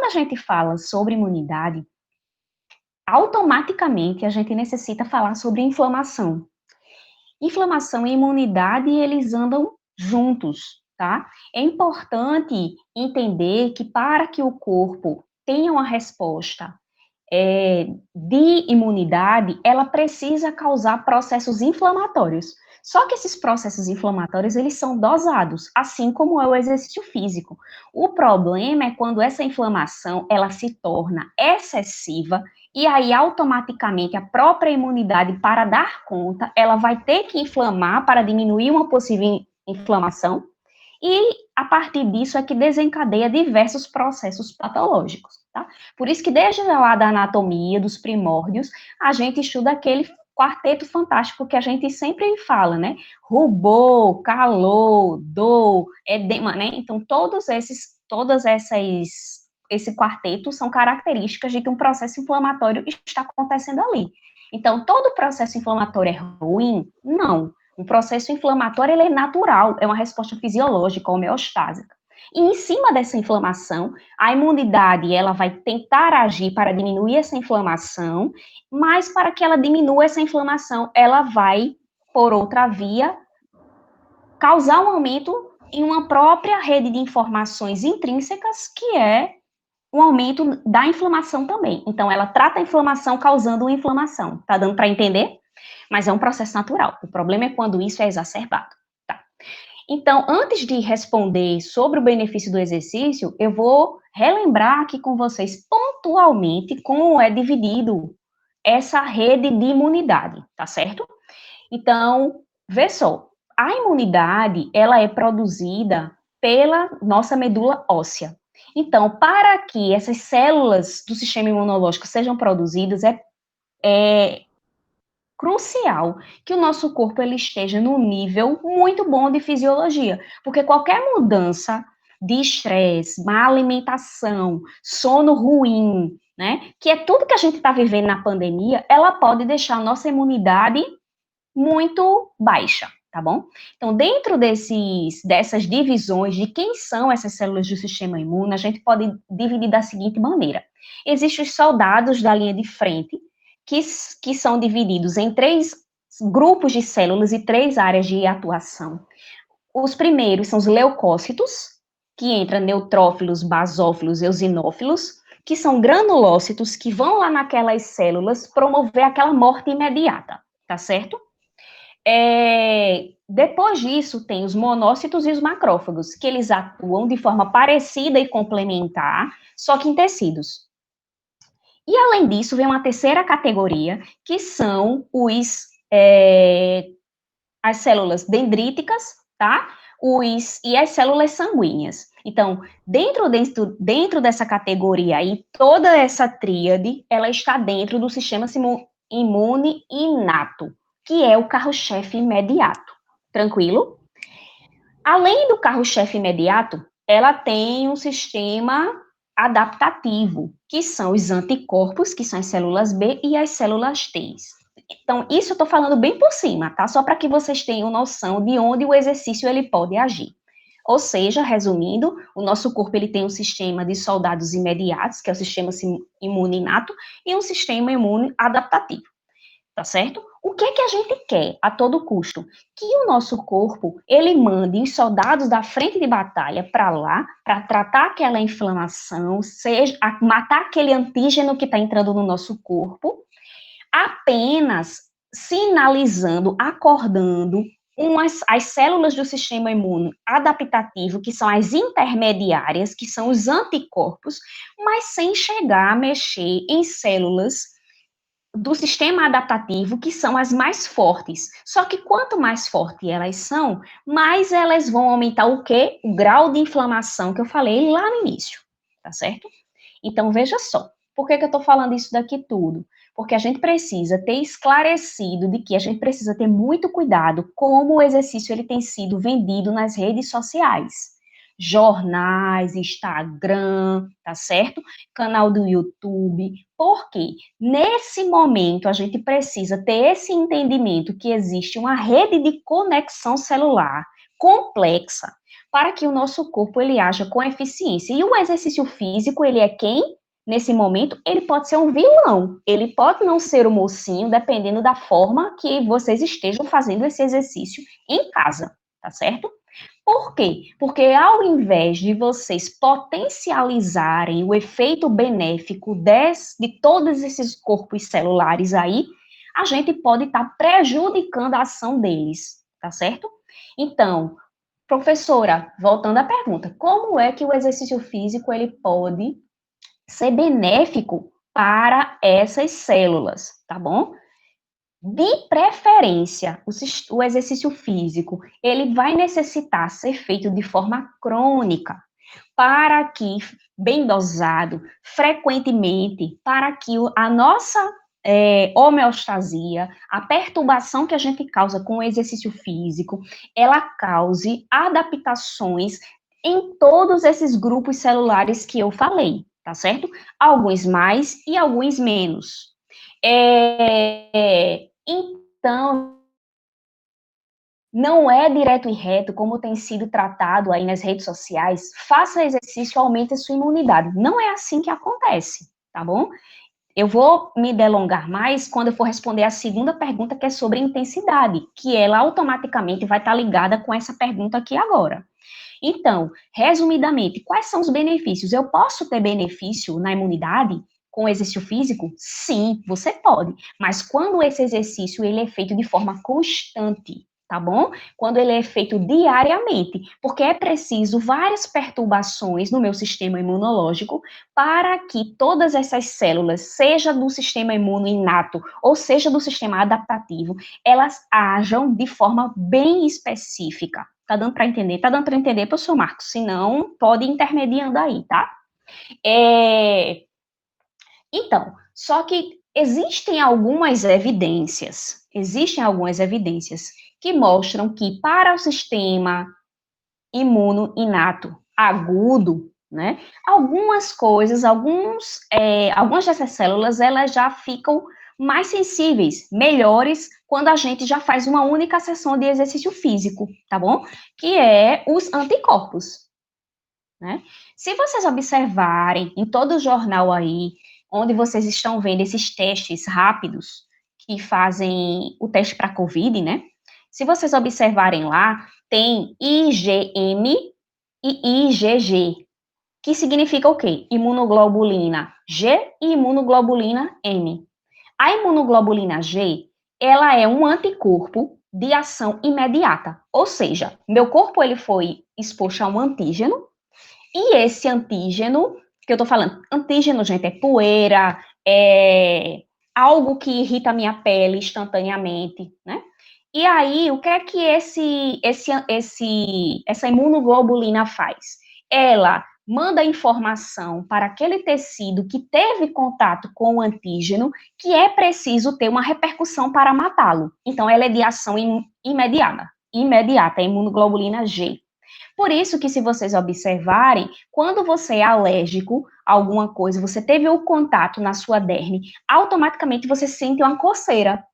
quando a gente fala sobre imunidade, automaticamente a gente necessita falar sobre inflamação. Inflamação e imunidade, eles andam juntos, tá? É importante entender que para que o corpo tenha uma resposta de imunidade, ela precisa causar processos inflamatórios. Só que esses processos inflamatórios, eles são dosados, assim como é o exercício físico. O problema é quando essa inflamação, ela se torna excessiva, e aí, automaticamente, a própria imunidade, para dar conta, ela vai ter que inflamar para diminuir uma possível inflamação, e a partir disso é que desencadeia diversos processos patológicos, tá? Por isso que desde lá da anatomia, dos primórdios, a gente estuda aquele quarteto fantástico que a gente sempre fala, né? Rubor, calor, dor, edema, né? Então, esse quarteto são características de que um processo inflamatório está acontecendo ali. Então, todo processo inflamatório é ruim? Não. Um processo inflamatório, ele é natural, é uma resposta fisiológica, homeostásica. E em cima dessa inflamação, a imunidade, ela vai tentar agir para diminuir essa inflamação, mas para que ela diminua essa inflamação, ela vai, por outra via, causar um aumento em uma própria rede de informações intrínsecas, que é um aumento da inflamação também. Então, ela trata a inflamação causando uma inflamação. Tá dando para entender? Mas é um processo natural. O problema é quando isso é exacerbado. Tá? Então, antes de responder sobre o benefício do exercício, eu vou relembrar aqui com vocês pontualmente como é dividido essa rede de imunidade, tá certo? Então, vê só, a imunidade, ela é produzida pela nossa medula óssea. Então, para que essas células do sistema imunológico sejam produzidas, é crucial que o nosso corpo ele esteja num nível muito bom de fisiologia, porque qualquer mudança de estresse, má alimentação, sono ruim, né, que é tudo que a gente está vivendo na pandemia, ela pode deixar a nossa imunidade muito baixa, tá bom? Então, dentro dessas divisões de quem são essas células do sistema imune, a gente pode dividir da seguinte maneira. Existem os soldados da linha de frente, que são divididos em 3 grupos de células e 3 áreas de atuação. Os primeiros são os leucócitos, que entram neutrófilos, basófilos e eosinófilos, que são granulócitos que vão lá naquelas células promover aquela morte imediata, tá certo? Depois disso, tem os monócitos e os macrófagos, que eles atuam de forma parecida e complementar, só que em tecidos. E, além disso, vem uma terceira categoria, que são as células dendríticas, tá? E as células sanguíneas. Então, dentro dessa categoria aí, toda essa tríade, ela está dentro do sistema imune inato, que é o carro-chefe imediato. Tranquilo? Além do carro-chefe imediato, ela tem um sistema adaptativo, que são os anticorpos, que são as células B e as células T. Então, isso eu estou falando bem por cima, tá? Só para que vocês tenham noção de onde o exercício ele pode agir. Ou seja, resumindo, o nosso corpo ele tem um sistema de soldados imediatos, que é o sistema imune inato, e um sistema imune adaptativo, tá certo? O que é que a gente quer a todo custo? Que o nosso corpo, ele mande os soldados da frente de batalha para lá, para tratar aquela inflamação, matar aquele antígeno que está entrando no nosso corpo, apenas sinalizando, acordando as células do sistema imune adaptativo, que são as intermediárias, que são os anticorpos, mas sem chegar a mexer em células do sistema adaptativo, que são as mais fortes. Só que quanto mais forte elas são, mais elas vão aumentar o quê? O grau de inflamação que eu falei lá no início, tá certo? Então, veja só, por que eu estou falando isso daqui tudo? Porque a gente precisa ter esclarecido de que a gente precisa ter muito cuidado como o exercício ele tem sido vendido nas redes sociais. Jornais, Instagram, tá certo? Canal do YouTube. Por quê? Nesse momento, a gente precisa ter esse entendimento que existe uma rede de conexão celular complexa, para que o nosso corpo ele haja com eficiência. E o exercício físico, ele é quem? Nesse momento, ele pode ser um vilão, ele pode não ser o mocinho, dependendo da forma que vocês estejam fazendo esse exercício em casa, tá certo? Por quê? Porque ao invés de vocês potencializarem o efeito benéfico de todos esses corpos celulares aí, a gente pode estar prejudicando a ação deles, tá certo? Então, professora, voltando à pergunta, como é que o exercício físico ele pode ser benéfico para essas células, tá bom? De preferência, o exercício físico, ele vai necessitar ser feito de forma crônica, para que, bem dosado, frequentemente, para que a nossa homeostasia, a perturbação que a gente causa com o exercício físico, ela cause adaptações em todos esses grupos celulares que eu falei, tá certo? Alguns mais e alguns menos. Então, não é direto e reto, como tem sido tratado aí nas redes sociais, faça exercício, aumente a sua imunidade. Não é assim que acontece, tá bom? Eu vou me delongar mais quando eu for responder a segunda pergunta, que é sobre intensidade, que ela automaticamente vai estar ligada com essa pergunta aqui agora. Então, resumidamente, quais são os benefícios? Eu posso ter benefício na imunidade com exercício físico? Sim, você pode, mas quando esse exercício ele é feito de forma constante, tá bom? Quando ele é feito diariamente, porque é preciso várias perturbações no meu sistema imunológico para que todas essas células, seja do sistema imuno inato ou seja do sistema adaptativo, elas ajam de forma bem específica. Tá dando para entender? Tá dando para entender, professor Marcos? Se não, pode ir intermediando aí, tá? Então, só que existem algumas evidências que mostram que para o sistema imuno inato agudo, né, algumas coisas, algumas dessas células, elas já ficam mais sensíveis, melhores, quando a gente já faz uma única sessão de exercício físico, tá bom? Que é os anticorpos, né? Se vocês observarem em todo o jornal aí, onde vocês estão vendo esses testes rápidos, que fazem o teste para COVID, né? Se vocês observarem lá, tem IgM e IgG, que significa o quê? Imunoglobulina G e imunoglobulina M. A imunoglobulina G, ela é um anticorpo de ação imediata, ou seja, meu corpo ele foi exposto a um antígeno, e esse antígeno, que eu tô falando, antígeno, gente, é poeira, é algo que irrita a minha pele instantaneamente, né? E aí, o que é que essa imunoglobulina faz? Ela manda informação para aquele tecido que teve contato com o antígeno que é preciso ter uma repercussão para matá-lo. Então, ela é de ação imediata, a imunoglobulina G. Por isso que, se vocês observarem, quando você é alérgico a alguma coisa, você teve o contato na sua derme, automaticamente você sente uma coceira.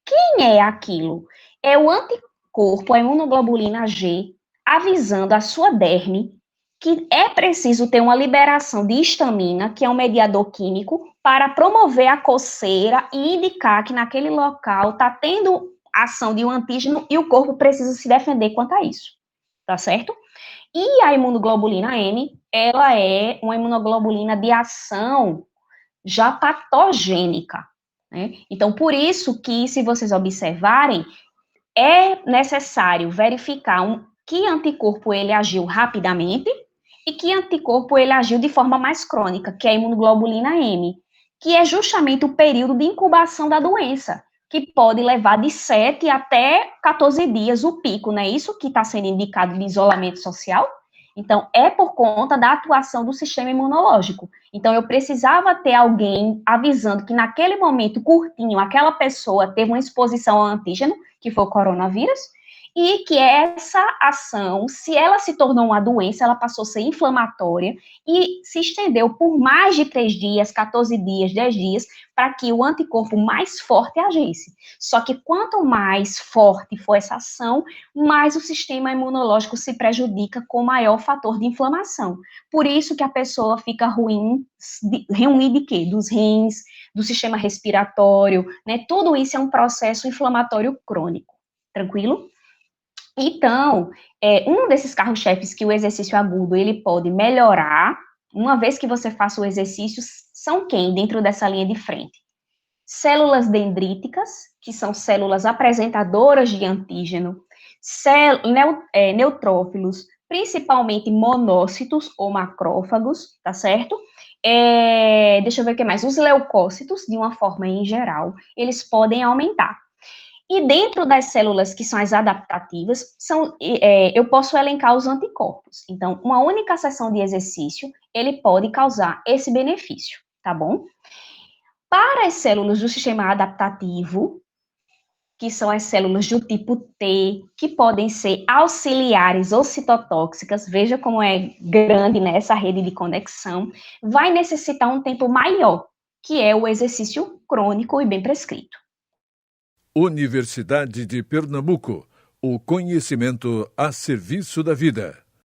Quem é aquilo? É o anticorpo, a imunoglobulina G, avisando a sua derme que é preciso ter uma liberação de histamina, que é um mediador químico, para promover a coceira e indicar que naquele local está tendo ação de um antígeno e o corpo precisa se defender quanto a isso, tá certo? E a imunoglobulina M, ela é uma imunoglobulina de ação já patogênica, né? Então, por isso que, se vocês observarem, é necessário verificar que anticorpo ele agiu rapidamente e que anticorpo ele agiu de forma mais crônica, que é a imunoglobulina M, que é justamente o período de incubação da doença, que pode levar de 7 até 14 dias o pico, não é isso que está sendo indicado de isolamento social? Então, é por conta da atuação do sistema imunológico. Então, eu precisava ter alguém avisando que naquele momento curtinho, aquela pessoa teve uma exposição ao antígeno, que foi o coronavírus, e que essa ação, se ela se tornou uma doença, ela passou a ser inflamatória e se estendeu por mais de 3 dias, 14 dias, 10 dias, para que o anticorpo mais forte agisse. Só que quanto mais forte for essa ação, mais o sistema imunológico se prejudica com maior fator de inflamação. Por isso que a pessoa fica ruim de quê? Dos rins, do sistema respiratório, né? Tudo isso é um processo inflamatório crônico. Tranquilo? Então, um desses carros-chefes que o exercício agudo ele pode melhorar, uma vez que você faça o exercício, são quem dentro dessa linha de frente? Células dendríticas, que são células apresentadoras de antígeno, neutrófilos, principalmente monócitos ou macrófagos, tá certo? Deixa eu ver o que mais. Os leucócitos, de uma forma em geral, eles podem aumentar. E dentro das células que são as adaptativas, eu posso elencar os anticorpos. Então, uma única sessão de exercício, ele pode causar esse benefício, tá bom? Para as células do sistema adaptativo, que são as células do tipo T, que podem ser auxiliares ou citotóxicas, veja como é grande, né, essa rede de conexão, vai necessitar um tempo maior, que é o exercício crônico e bem prescrito. Universidade de Pernambuco, o conhecimento a serviço da vida.